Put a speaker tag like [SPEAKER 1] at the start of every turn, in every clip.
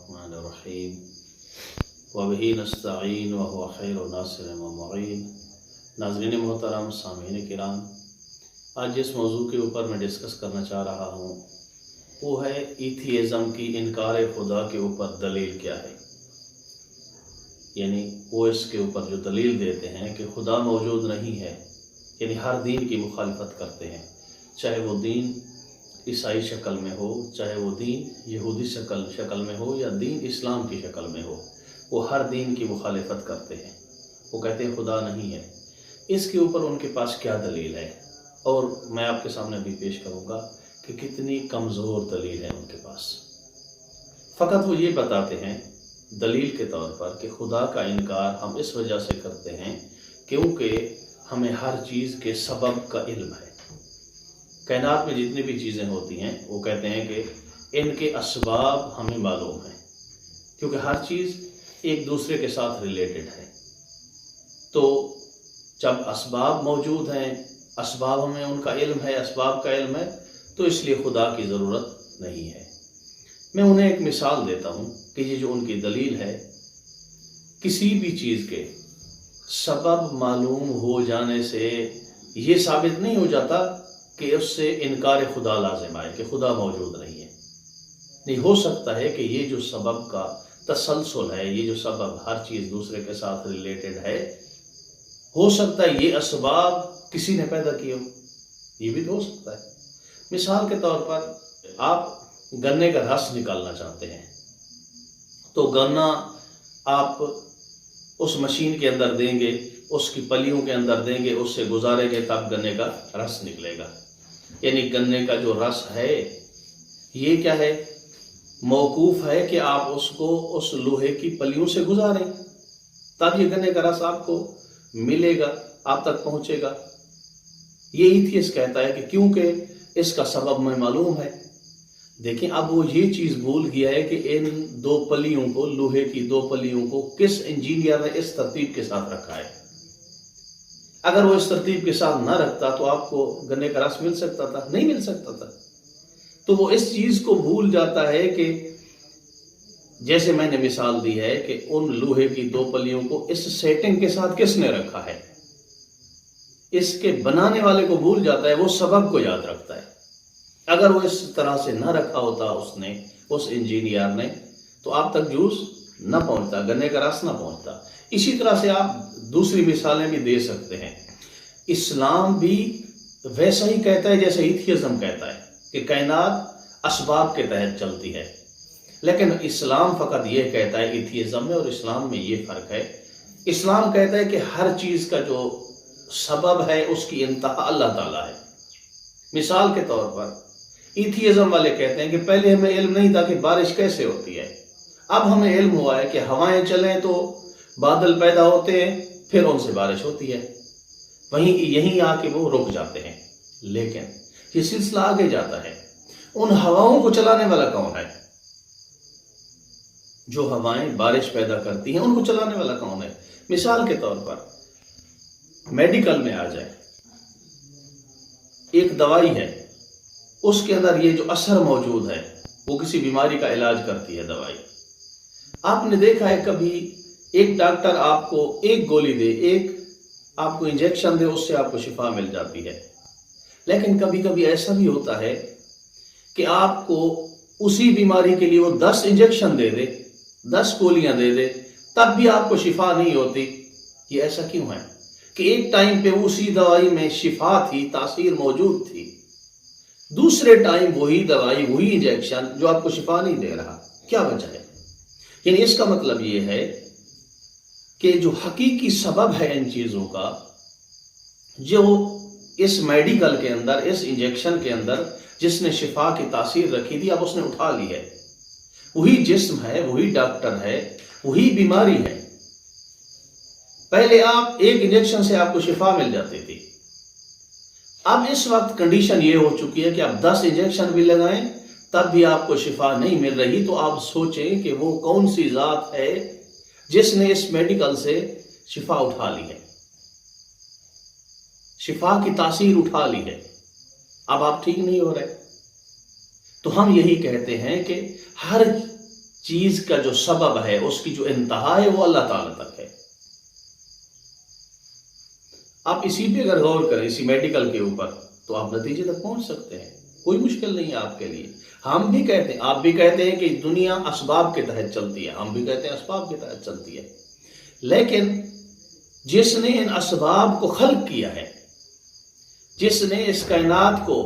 [SPEAKER 1] बिस्मिल्लाहिर्रहमानिर्रहीम वबिही नस्तईन वहुवा खैरु नासिरिन व मुईन। नाज़रीन मोहतरम, सामीन किराम, आज जिस मौजू के ऊपर मैं डिस्कस करना चाह रहा हूँ वो है एथियज़म की इनकार खुदा के ऊपर दलील क्या है। यानी वो इसके ऊपर जो दलील देते हैं कि खुदा मौजूद नहीं है, यानी हर दीन की मुखालिफत करते हैं, चाहे वो दीन ईसाई शक्ल में हो, चाहे वो दीन यहूदी शक्ल में हो या दीन इस्लाम की शक्ल में हो, वो हर दीन की मुखालिफत करते हैं। वो कहते हैं खुदा नहीं है। इसके ऊपर उनके पास क्या दलील है, और मैं आपके सामने भी पेश करूँगा कि कितनी कमज़ोर दलील है उनके पास। फ़कत वो ये बताते हैं दलील के तौर पर कि खुदा का इनकार हम इस वजह से करते हैं क्योंकि हमें हर चीज़ के सबब का इल्म है। कायनात में जितनी भी चीज़ें होती हैं वो कहते हैं कि इनके असबाब हमें मालूम है, क्योंकि हर चीज़ एक दूसरे के साथ रिलेटेड है। तो जब असबाब मौजूद हैं, असबाब हमें उनका इल्म है, असबाब का इल्म है, तो इसलिए खुदा की ज़रूरत नहीं है। मैं उन्हें एक मिसाल देता हूँ कि ये जो उनकी दलील है, किसी भी चीज़ के सबब मालूम हो जाने से ये साबित नहीं हो जाता कि उससे इनकार खुदा लाजिम आए कि खुदा मौजूद नहीं है। नहीं हो सकता है कि ये जो सबब का तसलसल है, ये जो सबब हर चीज़ दूसरे के साथ रिलेटेड है, हो सकता है ये असबाब किसी ने पैदा किए हो, ये भी तो हो सकता है। मिसाल के तौर पर आप गन्ने का रस निकालना चाहते हैं, तो गन्ना आप उस मशीन के अंदर देंगे, उसकी पलियों के अंदर देंगे, उससे गुजारेंगे, तब गन्ने का रस निकलेगा। यानी गन्ने का जो रस है ये क्या है, मौकूफ है कि आप उसको उस लोहे की पलियों से गुजारें, तब ये गन्ने का रस आपको मिलेगा, आप तक पहुंचेगा। ये एथियस्ट कहता है कि क्योंकि इसका सबब में मालूम है। देखिए, अब वो ये चीज़ भूल गया है कि इन दो पलियों को, लोहे की दो पलियों को किस इंजीनियर ने इस तरतीब के साथ रखा है। अगर वो इस तरतीब के साथ ना रखता तो आपको गन्ने का रस मिल सकता था? नहीं मिल सकता था। तो वो इस चीज़ को भूल जाता है कि जैसे मैंने मिसाल दी है कि उन लोहे की दो पलियों को इस सेटिंग के साथ किसने रखा है, इसके बनाने वाले को भूल जाता है, वो सबब को याद रखता है। अगर वो इस तरह से ना रखा होता उसने, उस इंजीनियर ने, तो आप तक जूस न पहुंचता, गन्ने का रस न पहुंचता। इसी तरह से आप दूसरी मिसालें भी दे सकते हैं। इस्लाम भी वैसा ही कहता है जैसे एथियज़म कहता है कि कायनात असबाब के तहत चलती है, लेकिन इस्लाम फ़कत ये कहता है, एथियज़म में और इस्लाम में ये फ़र्क है। इस्लाम कहता है कि हर चीज़ का जो सबब है उसकी इंतहा अल्लाह ताला है। मिसाल के तौर पर एथियज़म वाले कहते हैं कि पहले हमें इल्म नहीं था कि बारिश कैसे होती है, अब हमें इल्म हुआ है कि हवाएं चलें तो बादल पैदा होते हैं, फिर उनसे बारिश होती है, वहीं यहीं आके वो रुक जाते हैं। लेकिन ये सिलसिला आगे जाता है, उन हवाओं को चलाने वाला कौन है? जो हवाएं बारिश पैदा करती हैं उनको चलाने वाला कौन है? मिसाल के तौर पर मेडिकल में आ जाए, एक दवाई है, उसके अंदर ये जो असर मौजूद है वो किसी बीमारी का इलाज करती है दवाई। आपने देखा है कभी एक डॉक्टर आपको एक गोली दे, एक आपको इंजेक्शन दे, उससे आपको शिफा मिल जाती है। लेकिन कभी कभी ऐसा भी होता है कि आपको उसी बीमारी के लिए वो 10 इंजेक्शन दे दे, 10 गोलियां दे दे, तब भी आपको शिफा नहीं होती। ये ऐसा क्यों है कि एक टाइम पे उसी दवाई में शिफा थी, तासीर मौजूद थी, दूसरे टाइम वही दवाई, वही इंजेक्शन जो आपको शिफा नहीं दे रहा? क्या वजह है? यानी इसका मतलब ये है कि जो हकीकी सबब है इन चीज़ों का, जो इस मेडिकल के अंदर, इस इंजेक्शन के अंदर जिसने शिफा की तासीर रखी थी, अब उसने उठा ली है। वही जिस्म है, वही डॉक्टर है, वही बीमारी है। पहले आप एक इंजेक्शन से आपको शिफा मिल जाती थी, अब इस वक्त कंडीशन ये हो चुकी है कि आप 10 इंजेक्शन भी लगाएं तब भी आपको शिफा नहीं मिल रही। तो आप सोचें कि वो कौन सी जात है जिसने इस मेडिकल से शिफा उठा ली है, शिफा की तासीर उठा ली है, अब आप ठीक नहीं हो रहे। तो हम यही कहते हैं कि हर چیز کا جو سبب ہے، اس کی جو انتہا ہے، وہ اللہ تعالیٰ تک ہے۔ آپ اسی پہ اگر غور کریں، اسی میڈیکل کے اوپر، تو آپ نتیجے تک پہنچ سکتے ہیں، کوئی مشکل نہیں ہے آپ کے لیے۔ ہم بھی کہتے ہیں، آپ بھی کہتے ہیں کہ دنیا اسباب کے تحت چلتی ہے، ہم بھی کہتے ہیں اسباب کے تحت چلتی ہے، لیکن جس نے ان اسباب کو خلق کیا ہے، جس نے اس کائنات کو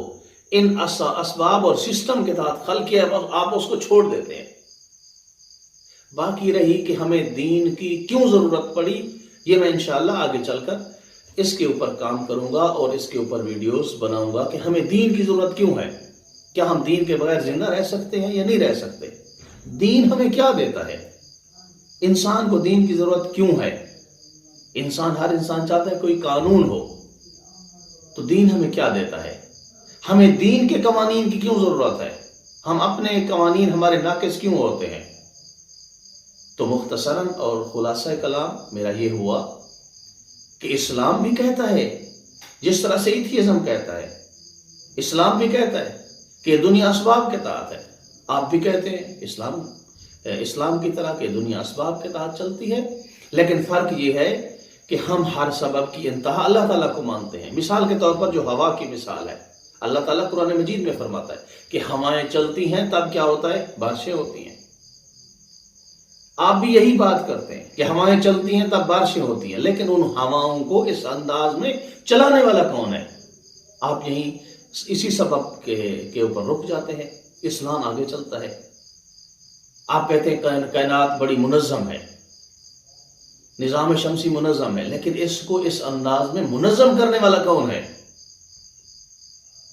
[SPEAKER 1] ان اسباب اور سسٹم کے تحت خلق کیا ہے، آپ اس کو چھوڑ دیتے ہیں۔ باقی رہی کہ ہمیں دین کی کیوں ضرورت پڑی، یہ میں انشاءاللہ آگے چل کر اس کے اوپر کام کروں گا اور اس کے اوپر ویڈیوز بناؤں گا کہ ہمیں دین کی ضرورت کیوں ہے، کیا ہم دین کے بغیر زندہ رہ سکتے ہیں یا نہیں رہ سکتے، دین ہمیں کیا دیتا ہے، انسان کو دین کی ضرورت کیوں ہے۔ ہر انسان چاہتا ہے کوئی قانون ہو، تو دین ہمیں کیا دیتا ہے، ہمیں دین کے قوانین کی کیوں ضرورت ہے، ہم اپنے قوانین ہمارے ناقص کیوں ہوتے ہیں۔ تو مختصراً اور خلاصہ کلام میرا یہ ہوا کہ اسلام بھی کہتا ہے، جس طرح سے ایتھیزم کہتا ہے، اسلام بھی کہتا ہے کہ دنیا اسباب کے تحت ہے، آپ بھی کہتے ہیں اسلام کی طرح کہ دنیا اسباب کے تحت چلتی ہے، لیکن فرق یہ ہے کہ ہم ہر سبب کی انتہا اللہ تعالیٰ کو مانتے ہیں۔ مثال کے طور پر جو ہوا کی مثال ہے، اللہ تعالیٰ قرآن مجید میں فرماتا ہے کہ ہوائیں چلتی ہیں تب کیا ہوتا ہے، بارشیں ہوتی ہیں۔ آپ بھی یہی بات کرتے ہیں کہ ہوائیں چلتی ہیں تب بارشیں ہوتی ہیں، لیکن ان ہواؤں کو اس انداز میں چلانے والا کون ہے؟ آپ یہیں اسی سبب کے اوپر رک جاتے ہیں۔ اسلام آگے چلتا ہے، آپ کہتے ہیں کائنات بڑی منظم ہے، نظام شمسی منظم ہے، لیکن اس کو اس انداز میں منظم کرنے والا کون ہے؟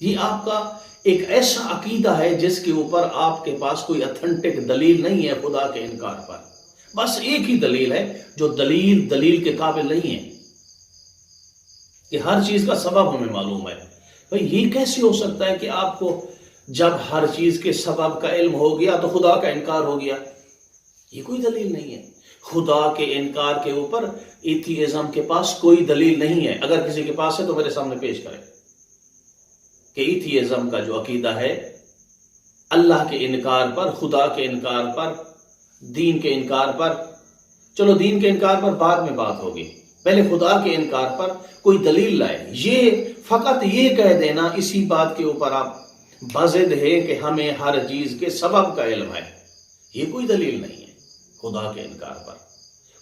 [SPEAKER 1] یہ آپ کا ایک ایسا عقیدہ ہے جس کے اوپر آپ کے پاس کوئی اتھینٹک دلیل نہیں ہے خدا کے انکار پر۔ بس ایک ہی دلیل ہے جو دلیل کے قابل نہیں ہے، کہ ہر چیز کا سبب ہمیں معلوم ہے۔ بھئی یہ کیسے ہو سکتا ہے کہ آپ کو جب ہر چیز کے سبب کا علم ہو گیا تو خدا کا انکار ہو گیا؟ یہ کوئی دلیل نہیں ہے۔ خدا کے انکار کے اوپر ایتھیزم کے پاس کوئی دلیل نہیں ہے۔ اگر کسی کے پاس ہے تو میرے سامنے پیش کریں کہ ایتھیزم کا جو عقیدہ ہے اللہ کے انکار پر، خدا کے انکار پر، دین کے انکار پر، چلو دین کے انکار پر بعد میں بات ہوگی، پہلے خدا کے انکار پر کوئی دلیل لائے۔ یہ فقط یہ کہہ دینا اسی بات کے اوپر آپ بضد ہے کہ ہمیں ہر چیز کے سبب کا علم ہے، یہ کوئی دلیل نہیں ہے خدا کے انکار پر۔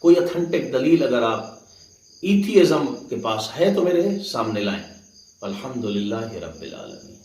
[SPEAKER 1] کوئی اتھینٹک دلیل اگر آپ ایتھیزم کے پاس ہے تو میرے سامنے لائیں۔ الحمدللہ رب العالمین۔